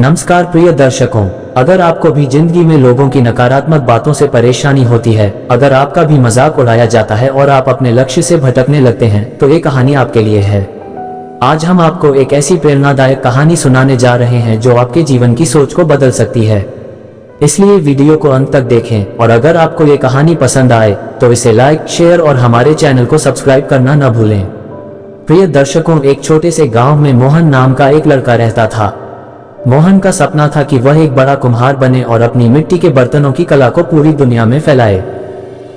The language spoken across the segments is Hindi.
नमस्कार प्रिय दर्शकों, अगर आपको भी जिंदगी में लोगों की नकारात्मक बातों से परेशानी होती है, अगर आपका भी मजाक उड़ाया जाता है और आप अपने लक्ष्य से भटकने लगते हैं, तो ये कहानी आपके लिए है। आज हम आपको एक ऐसी प्रेरणादायक कहानी सुनाने जा रहे हैं जो आपके जीवन की सोच को बदल सकती है। इसलिए वीडियो को अंत तक देखें और अगर आपको ये कहानी पसंद आए तो इसे लाइक, शेयर और हमारे चैनल को सब्सक्राइब करना न भूलें। प्रिय दर्शकों, एक छोटे से गाँव में मोहन नाम का एक लड़का रहता था। मोहन का सपना था कि वह एक बड़ा कुम्हार बने और अपनी मिट्टी के बर्तनों की कला को पूरी दुनिया में फैलाए।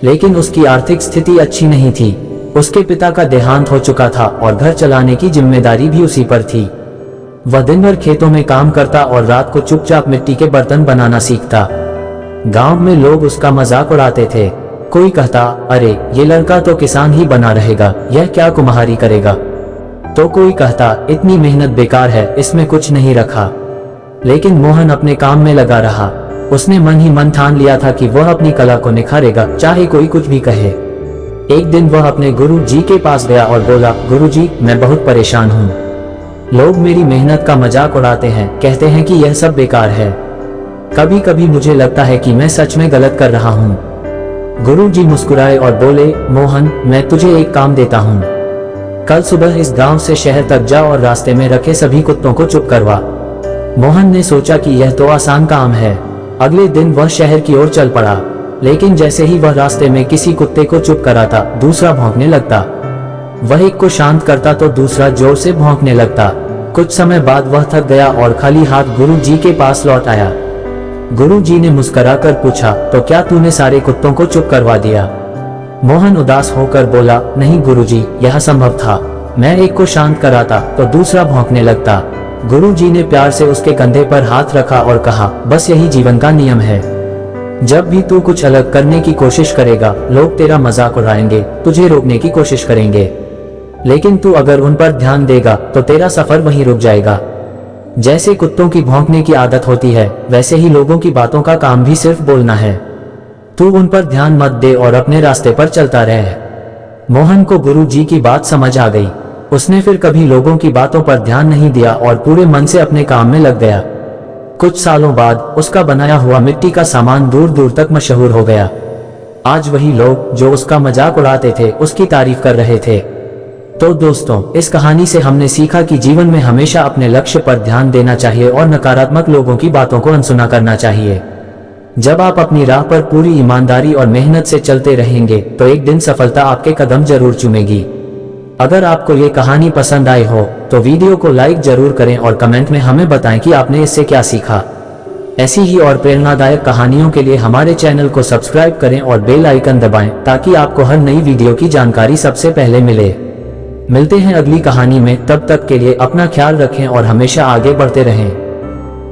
लेकिन उसकी आर्थिक स्थिति अच्छी नहीं थी। उसके पिता का देहांत हो चुका था और घर चलाने की जिम्मेदारी भी उसी पर थी। वह दिन भर खेतों में काम करता और रात को चुपचाप मिट्टी के बर्तन बनाना सीखता। गांव में लोग उसका मजाक उड़ाते थे। कोई कहता, अरे ये लड़का तो किसान ही बना रहेगा, यह क्या कुम्हारी करेगा। तो कोई कहता, इतनी मेहनत बेकार है, इसमें कुछ नहीं रखा। लेकिन मोहन अपने काम में लगा रहा। उसने मन ही मन ठान लिया था कि वह अपनी कला को निखारेगा, चाहे कोई कुछ भी कहे। एक दिन वह अपने गुरु जी के पास गया और बोला, गुरु जी, मैं बहुत परेशान हूँ। लोग मेरी मेहनत का मजाक उड़ाते हैं, कहते हैं कि यह सब बेकार है। कभी कभी मुझे लगता है कि मैं सच में गलत कर रहा हूँ। गुरु जी मुस्कुराए और बोले, मोहन, मैं तुझे एक काम देता हूँ। कल सुबह इस गांव से शहर तक जा और रास्ते में रखे सभी कुत्तों को चुप करवा। मोहन ने सोचा कि यह तो आसान काम है। अगले दिन वह शहर की ओर चल पड़ा। लेकिन जैसे ही वह रास्ते में किसी कुत्ते को चुप कराता, दूसरा भौंकने लगता। वह एक को शांत करता तो दूसरा जोर से भौंकने लगता। कुछ समय बाद वह थक गया और खाली हाथ गुरु जी के पास लौट आया। गुरु जी ने मुस्कुराकर पूछा, तो क्या तूने सारे कुत्तों को चुप करवा दिया? मोहन उदास होकर बोला, नहीं गुरु जी, यह संभव था। मैं एक को शांत कराता तो दूसरा भौंकने लगता। गुरु जी ने प्यार से उसके कंधे पर हाथ रखा और कहा, बस यही जीवन का नियम है। जब भी तू कुछ अलग करने की कोशिश करेगा, लोग तेरा मजाक उड़ाएंगे, तुझे रोकने की कोशिश करेंगे। लेकिन तू अगर उन पर ध्यान देगा तो तेरा सफर वहीं रुक जाएगा। जैसे कुत्तों की भौंकने की आदत होती है, वैसे ही लोगों की बातों का काम भी सिर्फ बोलना है। तू उन पर ध्यान मत दे और अपने रास्ते पर चलता रह। मोहन को गुरु जी की बात समझ आ गई। उसने फिर कभी लोगों की बातों पर ध्यान नहीं दिया और पूरे मन से अपने काम में लग गया। कुछ सालों बाद उसका बनाया हुआ मिट्टी का सामान दूर दूर तक मशहूर हो गया। आज वही लोग जो उसका मजाक उड़ाते थे, उसकी तारीफ कर रहे थे। तो दोस्तों, इस कहानी से हमने सीखा कि जीवन में हमेशा अपने लक्ष्य पर ध्यान देना चाहिए और नकारात्मक लोगों की बातों को अनसुना करना चाहिए। जब आप अपनी राह पर पूरी ईमानदारी और मेहनत से चलते रहेंगे तो एक दिन सफलता आपके कदम जरूर चूमेगी। अगर आपको ये कहानी पसंद आई हो तो वीडियो को लाइक जरूर करें और कमेंट में हमें बताएं कि आपने इससे क्या सीखा। ऐसी ही और प्रेरणादायक कहानियों के लिए हमारे चैनल को सब्सक्राइब करें और बेल आइकन दबाएं ताकि आपको हर नई वीडियो की जानकारी सबसे पहले मिले। मिलते हैं अगली कहानी में, तब तक के लिए अपना ख्याल रखें और हमेशा आगे बढ़ते रहें।